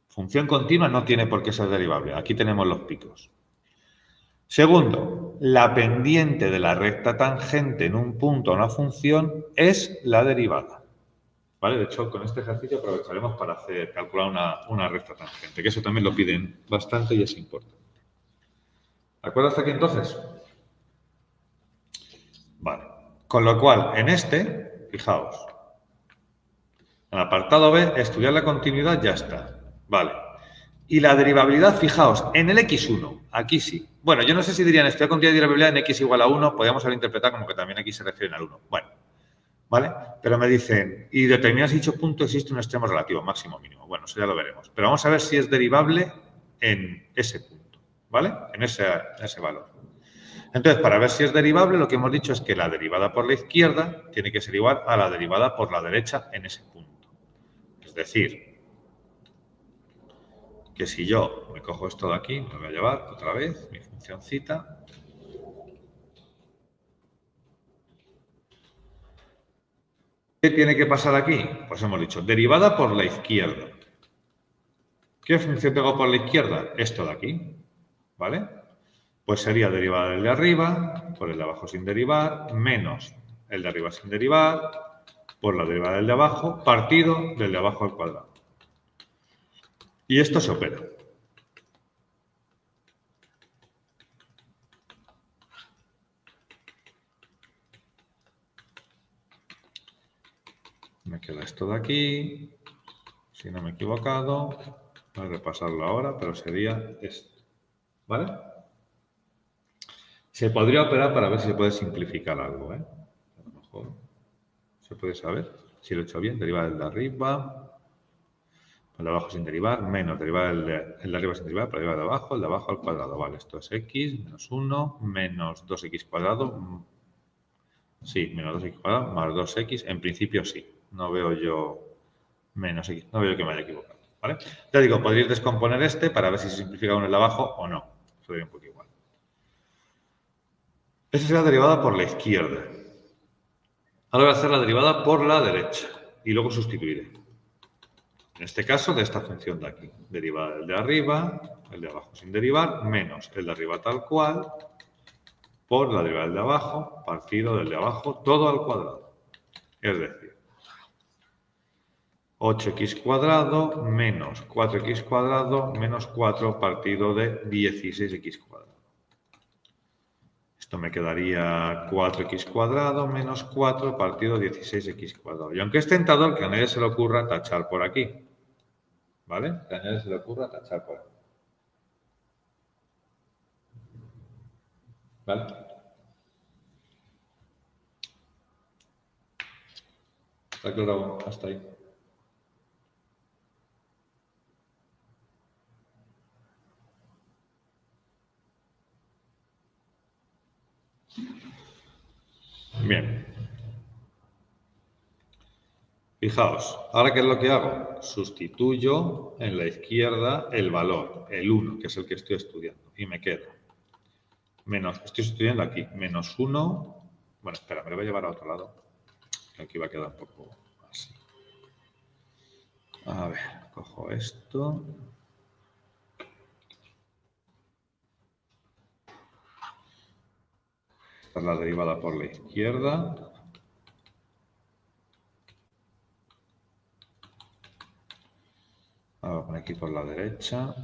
[SPEAKER 2] Función continua no tiene por qué ser derivable. Aquí tenemos los picos. Segundo, la pendiente de la recta tangente en un punto a una función es la derivada. ¿Vale? De hecho, con este ejercicio aprovecharemos para calcular una recta tangente, que eso también lo piden bastante y es importante. ¿De acuerdo hasta aquí entonces? Vale. Con lo cual, en este, fijaos, en el apartado B, estudiar la continuidad, ya está. Vale. Y la derivabilidad, fijaos, en el x1, aquí sí. Bueno, yo no sé si dirían estudiar continuidad y derivabilidad en x igual a 1, podríamos haber interpretado como que también aquí se refieren al 1. Bueno, ¿vale? Pero me dicen, y determinar si dicho punto existe un extremo relativo, máximo o mínimo. Bueno, eso ya lo veremos. Pero vamos a ver si es derivable en ese punto, ¿vale? En ese valor. Entonces, para ver si es derivable, lo que hemos dicho es que la derivada por la izquierda tiene que ser igual a la derivada por la derecha en ese punto. Es decir, que si yo me cojo esto de aquí, me voy a llevar otra vez mi funcióncita. ¿Qué tiene que pasar aquí? Pues hemos dicho, derivada por la izquierda. ¿Qué función tengo por la izquierda? Esto de aquí, ¿vale? Pues sería derivada del de arriba por el de abajo sin derivar, menos el de arriba sin derivar, por la derivada del de abajo, partido del de abajo al cuadrado. Y esto se opera. Me queda esto de aquí, si no me he equivocado, voy a repasarlo ahora, pero sería esto, ¿vale? Se podría operar para ver si se puede simplificar algo, ¿eh? A lo mejor se puede saber si lo he hecho bien. Derivada del de arriba, el de abajo sin derivar, menos derivada el de arriba sin derivar, por derivada de abajo, el de abajo al cuadrado. Vale, esto es x menos 1 menos 2x cuadrado. Sí, menos 2x cuadrado más 2x. En principio sí. No veo yo menos x. No veo que me haya equivocado, ¿vale? Ya digo, podríais descomponer este para ver si se simplifica uno el de abajo o no. Sería un poco igual. Esa será derivada por la izquierda. Ahora voy a hacer la derivada por la derecha y luego sustituiré. En este caso, de esta función de aquí. Derivada del de arriba, el de abajo sin derivar, menos el de arriba tal cual, por la derivada del de abajo, partido del de abajo, todo al cuadrado. Es decir, 8x cuadrado menos 4x cuadrado menos 4 partido de 16x cuadrado. Esto me quedaría 4x cuadrado menos 4 partido de 16x cuadrado. Y aunque es tentador que a nadie se le ocurra tachar por aquí, ¿vale? Que a nadie se le ocurra tachar por aquí. ¿Vale? ¿Está claro hasta ahí? Bien. Fijaos, ¿ahora qué es lo que hago? Sustituyo en la izquierda el valor, el 1, que es el que estoy estudiando, y me queda menos, estoy estudiando aquí, menos 1, bueno, espera, me lo voy a llevar a otro lado, que aquí va a quedar un poco así. A ver, cojo esto. Esta es la derivada por la izquierda. Ahora por aquí por la derecha.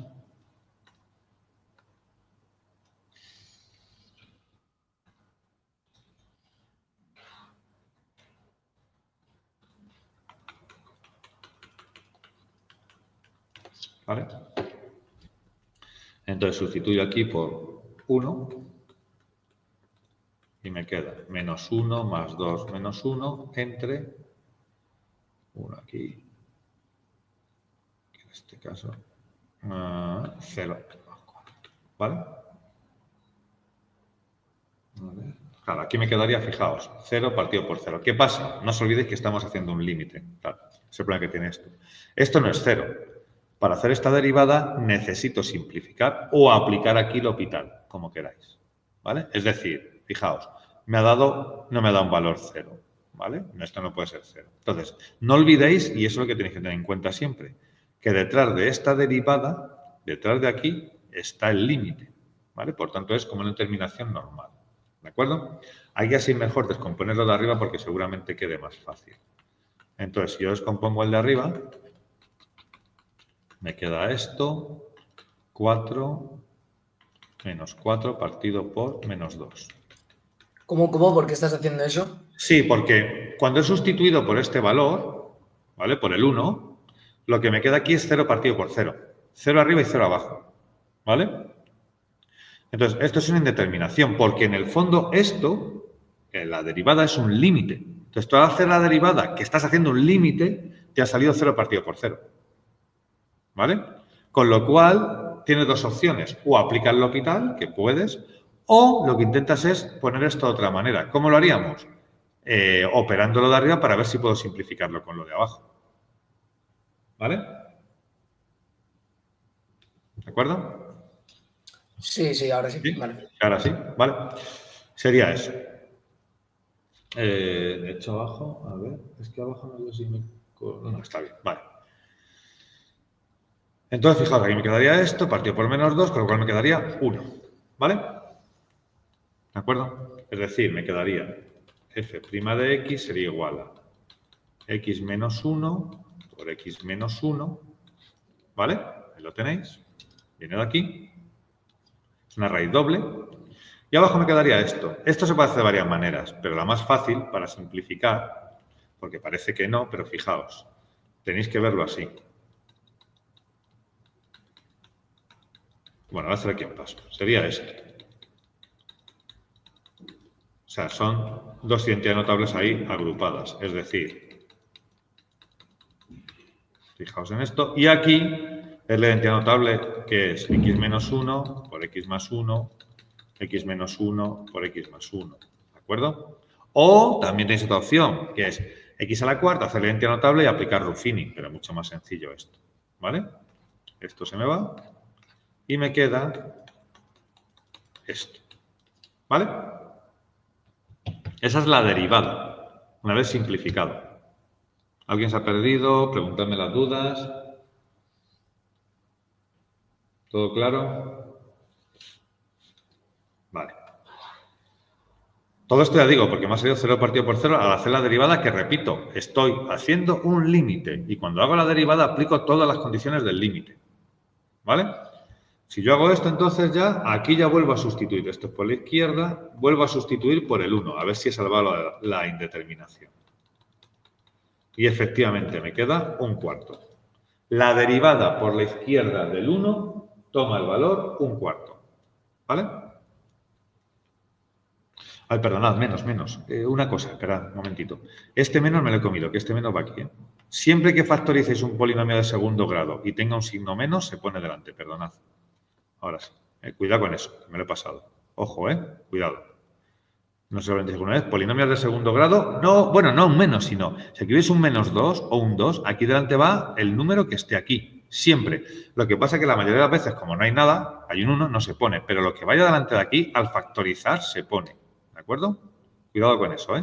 [SPEAKER 2] ¿Vale? Entonces sustituyo aquí por 1 y me queda menos 1 más 2 menos 1 entre 1 aquí, en este caso 0. ¿Vale? Claro, aquí me quedaría, fijaos, 0 partido por 0. ¿Qué pasa? No os olvidéis que estamos haciendo un límite. Claro, es el problema que tiene esto. Esto no es 0. Para hacer esta derivada necesito simplificar o aplicar aquí L'Hopital, como queráis. ¿Vale? Es decir, fijaos, no me ha dado un valor 0. ¿Vale? Esto no puede ser 0. Entonces, no olvidéis, y eso es lo que tenéis que tener en cuenta siempre, que detrás de esta derivada, detrás de aquí, está el límite. ¿Vale? Por tanto, es como una terminación normal. ¿De acuerdo? Hay que así mejor descomponerlo de arriba porque seguramente quede más fácil. Entonces, si yo descompongo el de arriba, me queda esto, 4 menos 4 partido por menos 2.
[SPEAKER 1] ¿Cómo? ¿Por qué estás haciendo eso?
[SPEAKER 2] Sí, porque cuando he sustituido por este valor, ¿vale? Por el 1, lo que me queda aquí es 0 partido por 0. 0 arriba y 0 abajo, ¿vale? Entonces, esto es una indeterminación, porque en el fondo esto, la derivada es un límite. Entonces, tú al hacer la derivada que estás haciendo un límite, te ha salido 0 partido por 0. ¿Vale? Con lo cual, tienes dos opciones. O aplicas L'Hopital, que puedes, o lo que intentas es poner esto de otra manera. ¿Cómo lo haríamos? Operándolo de arriba para ver si puedo simplificarlo con lo de abajo. ¿Vale? ¿De acuerdo?
[SPEAKER 1] Sí, ahora sí.
[SPEAKER 2] ¿Sí?
[SPEAKER 1] Vale.
[SPEAKER 2] Ahora sí, ¿vale? Sería eso. De hecho, abajo, a ver, es que abajo no sé si me... No, está bien, vale. Entonces, fijaos, aquí me quedaría esto, partido por menos 2, con lo cual me quedaría 1, ¿vale? ¿De acuerdo? Es decir, me quedaría f' de x sería igual a x menos 1 por x menos 1, ¿vale? Ahí lo tenéis. Viene de aquí. Es una raíz doble. Y abajo me quedaría esto. Esto se puede hacer de varias maneras, pero la más fácil para simplificar, porque parece que no, pero fijaos, tenéis que verlo así. Bueno, voy a hacer aquí un paso. Sería este. O sea, son dos identidades notables ahí agrupadas. Es decir, fijaos en esto. Y aquí es la identidad notable que es x menos 1 por x más 1, x menos 1 por x más 1. ¿De acuerdo? O también tenéis otra opción, que es x a la cuarta, hacer la identidad notable y aplicar Ruffini, pero mucho más sencillo esto. ¿Vale? Esto se me va y me queda esto. ¿Vale? Esa es la derivada, una vez simplificado. ¿Alguien se ha perdido? Preguntadme las dudas. ¿Todo claro? Vale. Todo esto ya digo, porque me ha salido 0 partido por 0 al hacer la derivada, que repito, estoy haciendo un límite. Y cuando hago la derivada aplico todas las condiciones del límite. ¿Vale? Si yo hago esto, entonces ya, aquí ya vuelvo a sustituir. Esto es por la izquierda, vuelvo a sustituir por el 1, a ver si he salvado la indeterminación. Y efectivamente me queda un cuarto. La derivada por la izquierda del 1 toma el valor un cuarto. ¿Vale? Ay, perdonad, menos. Una cosa, esperad un momentito. Este menos me lo he comido, que este menos va aquí. Siempre que factoricéis un polinomio de segundo grado y tenga un signo menos, se pone delante, perdonad. Ahora sí. Cuidado con eso, que me lo he pasado. Ojo, cuidado. No sé si lo habréis alguna vez. Polinomios de segundo grado, no, bueno, no un menos, sino si escribís un menos 2 o un 2, aquí delante va el número que esté aquí. Siempre. Lo que pasa es que la mayoría de las veces, como no hay nada, hay un 1, no se pone. Pero lo que vaya delante de aquí, al factorizar, se pone. ¿De acuerdo? Cuidado con eso,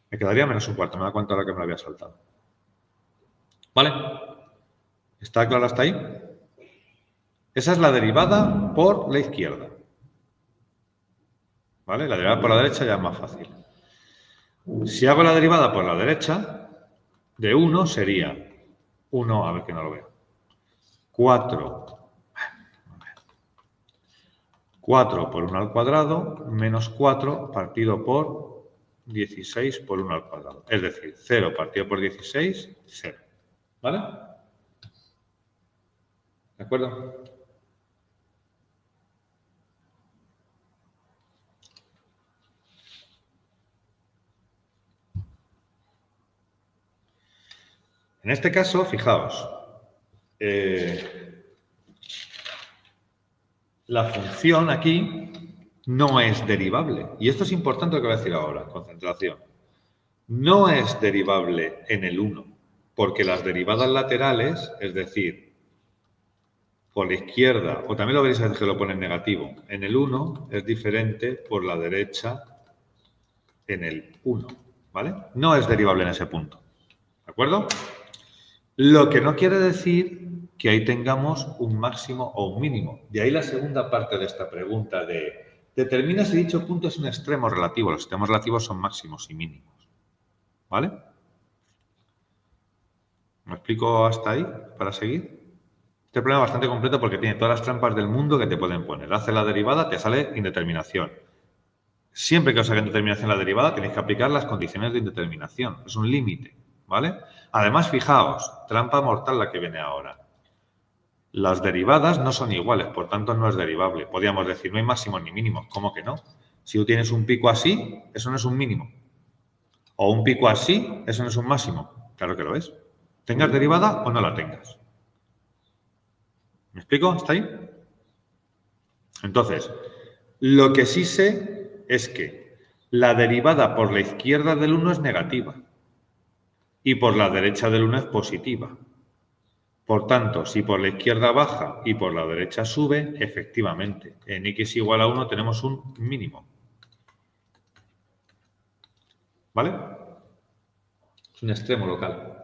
[SPEAKER 2] Me quedaría menos un cuarto. Me da cuenta ahora que me lo había saltado. ¿Vale? ¿Está claro hasta ahí? Esa es la derivada por la izquierda. ¿Vale? La derivada por la derecha ya es más fácil. Si hago la derivada por la derecha, de 1 sería 1, a ver que no lo veo, 4 por 1 al cuadrado menos 4 partido por 16 por 1 al cuadrado. Es decir, 0 partido por 16, 0. ¿Vale? ¿De acuerdo? En este caso, fijaos, la función aquí no es derivable. Y esto es importante lo que voy a decir ahora, concentración. No es derivable en el 1, porque las derivadas laterales, es decir, por la izquierda, o también lo veréis a veces que lo pone en negativo, en el 1 es diferente por la derecha en el 1, ¿vale? No es derivable en ese punto, ¿de acuerdo? Lo que no quiere decir que ahí tengamos un máximo o un mínimo. De ahí la segunda parte de esta pregunta de determina si dicho punto es un extremo relativo. Los extremos relativos son máximos y mínimos. ¿Vale? ¿Me explico hasta ahí para seguir? Este problema es bastante completo porque tiene todas las trampas del mundo que te pueden poner. Haces la derivada, te sale indeterminación. siempre que os haga indeterminación la derivada, tenéis que aplicar las condiciones de indeterminación. Es un límite, ¿vale? Además, fijaos, trampa mortal la que viene ahora. Las derivadas no son iguales, por tanto no es derivable. Podríamos decir, no hay máximos ni mínimos. ¿Cómo que no? Si tú tienes un pico así, eso no es un mínimo. O un pico así, eso no es un máximo. Claro que lo es. Tengas derivada o no la tengas. ¿Me explico? ¿Está ahí? Entonces, lo que sí sé es que la derivada por la izquierda del 1 es negativa y por la derecha del 1 es positiva. Por tanto, si por la izquierda baja y por la derecha sube, efectivamente, en x igual a 1 tenemos un mínimo. ¿Vale? Es un extremo local.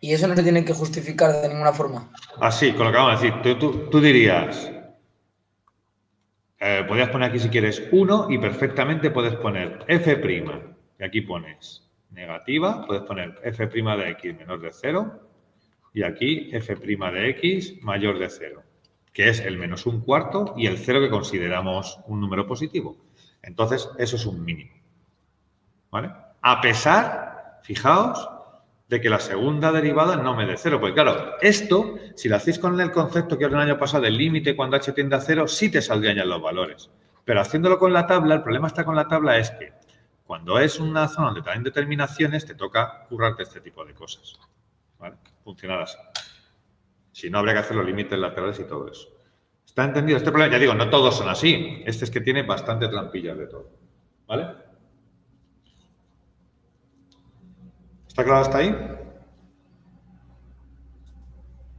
[SPEAKER 1] Y eso no se tiene que justificar de ninguna forma.
[SPEAKER 2] Así, con lo que vamos a decir, tú dirías, podrías poner aquí si quieres 1 y perfectamente puedes poner f', y aquí pones negativa, puedes poner f' de x menor de 0 y aquí f' de x mayor de 0, que es el menos un cuarto y el 0 que consideramos un número positivo. Entonces, eso es un mínimo. ¿Vale? A pesar, fijaos, de que la segunda derivada no me dé 0. Porque claro, esto, si lo hacéis con el concepto que os el año pasado del límite cuando h tiende a 0, sí te saldrían ya los valores. Pero haciéndolo con la tabla, el problema está con la tabla es que cuando es una zona donde te dan determinaciones, te toca currarte este tipo de cosas. ¿Vale? Funcionar así. Si no, habría que hacer los límites laterales y todo eso. ¿Está entendido? Este problema, ya digo, no todos son así. Este es que tiene bastante trampillas de todo. ¿Vale? ¿Está claro hasta ahí?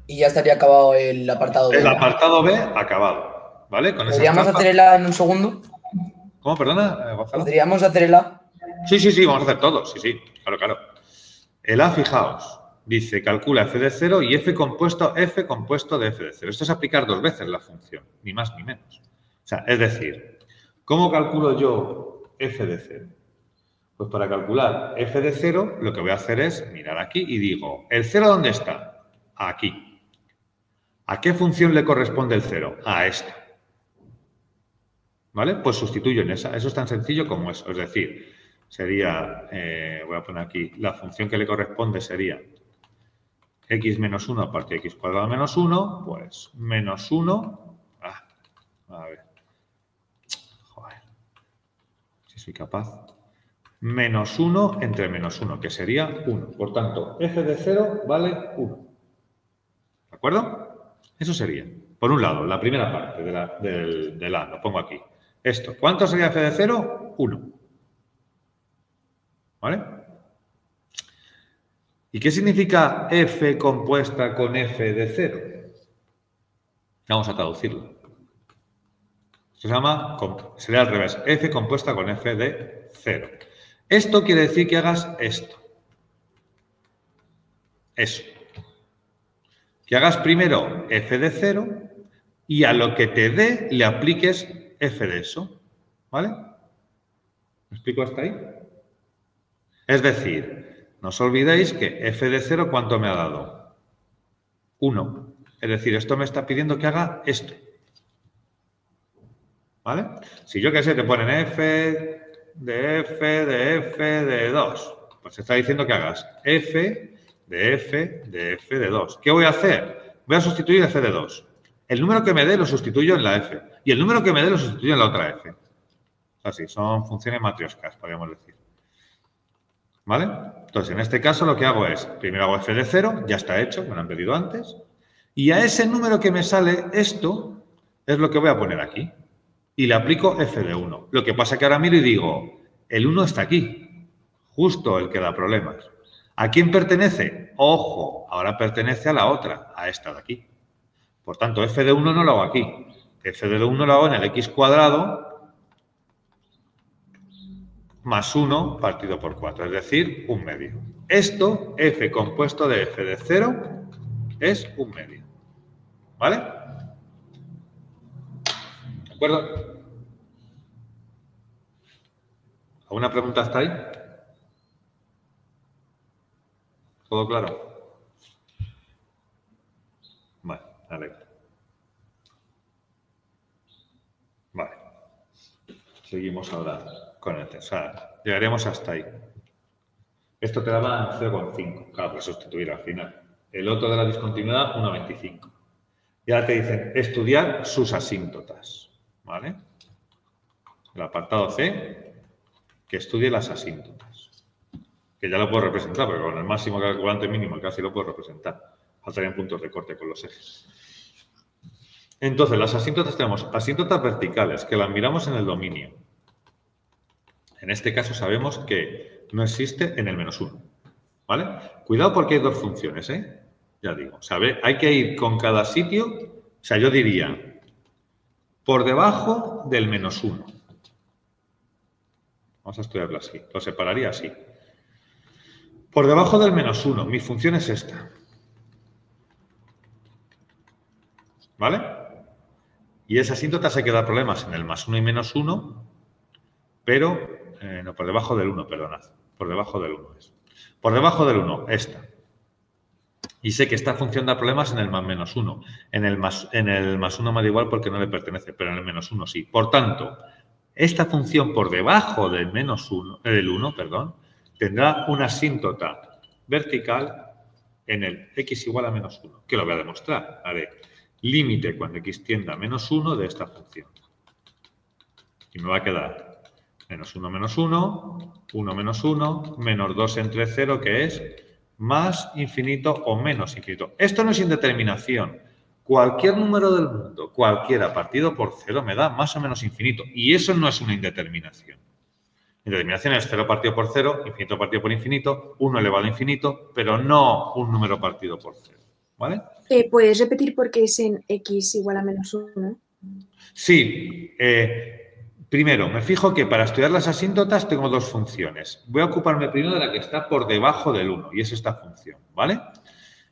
[SPEAKER 1] Y ya estaría acabado el apartado B.
[SPEAKER 2] El apartado B acabado. ¿Vale? Con
[SPEAKER 1] ¿Podríamos hacer el A en un segundo?
[SPEAKER 2] ¿Cómo? Perdona, Gonzalo.
[SPEAKER 1] ¿Podríamos hacer el A?
[SPEAKER 2] Sí, vamos a hacer todo. Sí, claro. El A, fijaos, dice calcula f de 0 y f compuesto de f de 0. Esto es aplicar dos veces la función, ni más ni menos. O sea, es decir, ¿cómo calculo yo f de 0? Pues para calcular f de 0, lo que voy a hacer es mirar aquí y digo, ¿el 0 dónde está? Aquí. ¿A qué función le corresponde el 0? A esta. ¿Vale? Pues sustituyo en esa. Eso es tan sencillo como eso. Es decir, sería, voy a poner aquí, la función que le corresponde sería x menos 1 partido de x cuadrado menos 1, pues menos 1, a ver, joder, si soy capaz, menos 1 entre menos 1, que sería 1. Por tanto, f de 0 vale 1. ¿De acuerdo? Eso sería, por un lado, la primera parte del A, lo pongo aquí. Esto, ¿cuánto sería f de 0? 1. ¿Vale? ¿Y qué significa f compuesta con f de 0? Vamos a traducirlo. Esto se llama, sería al revés, f compuesta con f de 0. Esto quiere decir que hagas esto. Eso. Que hagas primero f de 0 y a lo que te dé le apliques f de eso. ¿Vale? ¿Me explico hasta ahí? Es decir, no os olvidéis que f de 0, ¿cuánto me ha dado? 1. Es decir, esto me está pidiendo que haga esto. ¿Vale? Si yo qué sé, te ponen f de 2, pues te está diciendo que hagas f de 2. ¿Qué voy a hacer? Voy a sustituir f de 2. El número que me dé lo sustituyo en la f y el número que me dé lo sustituyo en la otra f. Así, son funciones matrioscas, podríamos decir. ¿Vale? Entonces, en este caso lo que hago es, primero hago f de 0, ya está hecho, me lo han pedido antes, y a ese número que me sale, esto es lo que voy a poner aquí. Y le aplico f de 1. Lo que pasa es que ahora miro y digo, el 1 está aquí, justo el que da problemas. ¿A quién pertenece? Ojo, ahora pertenece a la otra, a esta de aquí. Por tanto, f de 1 no lo hago aquí. F de 1 lo hago en el x cuadrado más 1 partido por 4, es decir, 1/2. Esto, f compuesto de f de 0, es 1/2. ¿Vale? ¿De acuerdo? ¿Alguna pregunta hasta ahí? ¿Todo claro? Vale, alegre. Vale. Seguimos ahora con el tensor. Llegaremos hasta ahí. Esto te daba 0,5. Claro, pues sustituir al final. El otro de la discontinuidad, 1,25. Y ahora te dicen estudiar sus asíntotas. ¿Vale? El apartado C, que estudie las asíntotas. Que ya lo puedo representar, porque con el máximo calculante mínimo casi lo puedo representar. Faltarían puntos de corte con los ejes. Entonces, las asíntotas tenemos asíntotas verticales, que las miramos en el dominio. En este caso sabemos que no existe en el -1. ¿Vale? Cuidado porque hay dos funciones, ¿eh? Ya digo. O sea, hay que ir con cada sitio. O sea, yo diría por debajo del -1. Vamos a estudiarlo así. Lo separaría así. Por debajo del -1. Mi función es esta. ¿Vale? Y esa asíntota se queda problemas en el +1 y -1, pero no, por debajo del 1, perdonad. Por debajo del 1 es. Por debajo del 1, esta. Y sé que esta función da problemas en el +1. En el +1 me da igual porque no le pertenece, pero en el -1 sí. Por tanto, esta función por debajo del del 1, perdón, tendrá una asíntota vertical en el x igual a -1. Que lo voy a demostrar. Haré límite cuando x tienda a -1 de esta función. Y me va a quedar -1, -1, 1, -1, menos 2 entre 0, que es más infinito o menos infinito. Esto no es indeterminación. Cualquier número del mundo, cualquiera partido por 0, me da más o menos infinito. Y eso no es una indeterminación. Indeterminación es 0 partido por 0, infinito partido por infinito, 1 elevado a infinito, pero no un número partido por 0. ¿Vale?
[SPEAKER 4] ¿Puedes repetir por qué es en x igual a -1?
[SPEAKER 2] Sí. Primero, me fijo que para estudiar las asíntotas tengo dos funciones. Voy a ocuparme primero de la que está por debajo del 1, y es esta función. ¿Vale?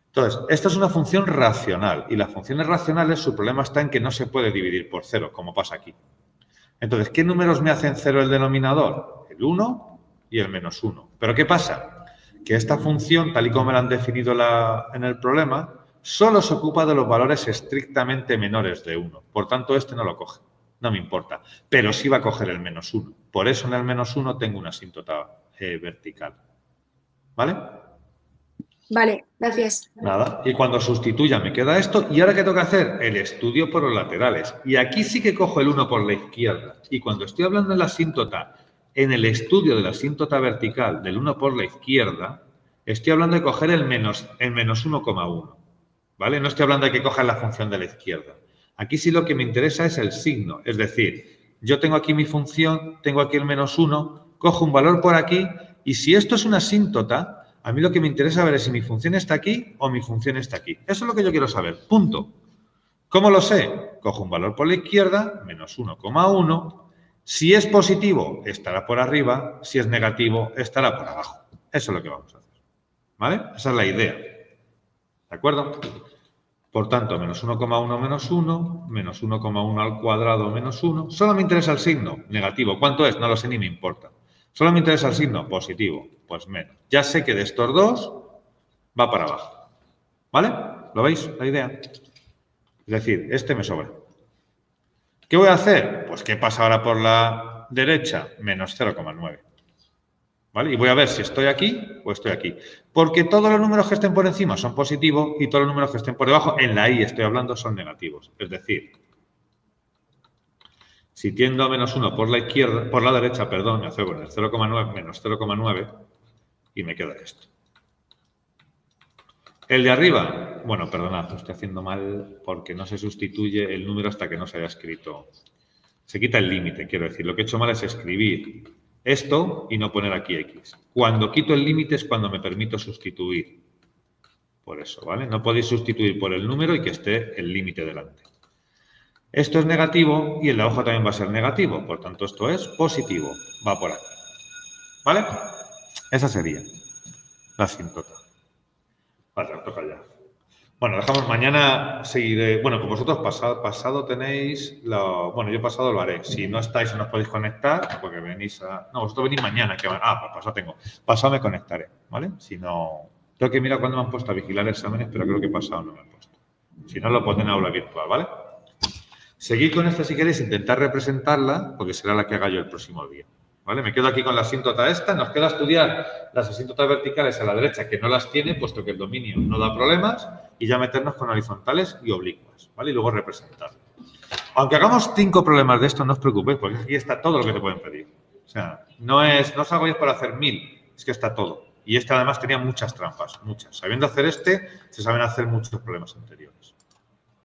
[SPEAKER 2] Entonces, esta es una función racional, y las funciones racionales, su problema está en que no se puede dividir por 0, como pasa aquí. Entonces, ¿qué números me hacen 0 el denominador? El 1 y el -1. ¿Pero qué pasa? Que esta función, tal y como me la han definido en el problema, solo se ocupa de los valores estrictamente menores de 1. Por tanto, este no lo coge. No me importa. Pero sí va a coger el -1. Por eso en el -1 tengo una asíntota vertical. ¿Vale?
[SPEAKER 4] Vale, gracias.
[SPEAKER 2] Nada. Y cuando sustituya me queda esto. ¿Y ahora qué tengo que hacer? El estudio por los laterales. Y aquí sí que cojo el 1 por la izquierda. Y cuando estoy hablando de la asíntota, en el estudio de la asíntota vertical del 1 por la izquierda, estoy hablando de coger el -1,1. ¿Vale? No estoy hablando de que coja la función de la izquierda. Aquí sí lo que me interesa es el signo. Es decir, yo tengo aquí mi función, tengo aquí el -1, cojo un valor por aquí y si esto es una asíntota, a mí lo que me interesa ver es si mi función está aquí o mi función está aquí. Eso es lo que yo quiero saber. Punto. ¿Cómo lo sé? Cojo un valor por la izquierda, -1,1. Si es positivo, estará por arriba. Si es negativo, estará por abajo. Eso es lo que vamos a hacer. ¿Vale? Esa es la idea. ¿De acuerdo? Por tanto, -1,1 menos 1, -1,1 al cuadrado menos 1. Solo me interesa el signo, negativo. ¿Cuánto es? No lo sé ni me importa. Solo me interesa el signo, positivo. Pues menos. Ya sé que de estos dos va para abajo. ¿Vale? ¿Lo veis? La idea. Es decir, este me sobra. ¿Qué voy a hacer? Pues ¿qué pasa ahora por la derecha? Menos 0,9. ¿Vale? Y voy a ver si estoy aquí o estoy aquí. Porque todos los números que estén por encima son positivos y todos los números que estén por debajo, en la y estoy hablando, son negativos. Es decir, si tiendo a -1 por la izquierda, por la derecha, perdón, me hace el 0,9 menos 0,9 y me queda esto. El de arriba, bueno, perdonad, lo estoy haciendo mal porque no se sustituye el número hasta que no se haya escrito. Se quita el límite, quiero decir. Lo que he hecho mal es escribir esto y no poner aquí X. Cuando quito el límite es cuando me permito sustituir. Por eso, ¿vale? No podéis sustituir por el número y que esté el límite delante. Esto es negativo y el de abajo también va a ser negativo. Por tanto, esto es positivo. Va por aquí. ¿Vale? Esa sería la asíntota. Vale, toca ya. Bueno, dejamos mañana, seguiré. Bueno, con vosotros pasado tenéis. Bueno, yo pasado lo haré. Si no estáis o no os podéis conectar, porque venís a. No, vosotros venís mañana. Pues pasado tengo. Pasado me conectaré, ¿vale? Si no. Tengo que mirar cuándo me han puesto a vigilar exámenes, pero creo que pasado no me han puesto. Si no, lo ponen en aula virtual, ¿vale? Seguid con esta si queréis, intentar representarla, porque será la que haga yo el próximo día. ¿Vale? Me quedo aquí con la asíntota esta. Nos queda estudiar las asíntotas verticales a la derecha, que no las tiene, puesto que el dominio no da problemas, y ya meternos con horizontales y oblicuas, ¿vale? Y luego representar. Aunque hagamos 5 problemas de esto, no os preocupéis, porque aquí está todo lo que te pueden pedir. O sea, no os hagáis por hacer 1000, es que está todo. Y este además tenía muchas trampas, muchas. Sabiendo hacer este, se saben hacer muchos problemas anteriores.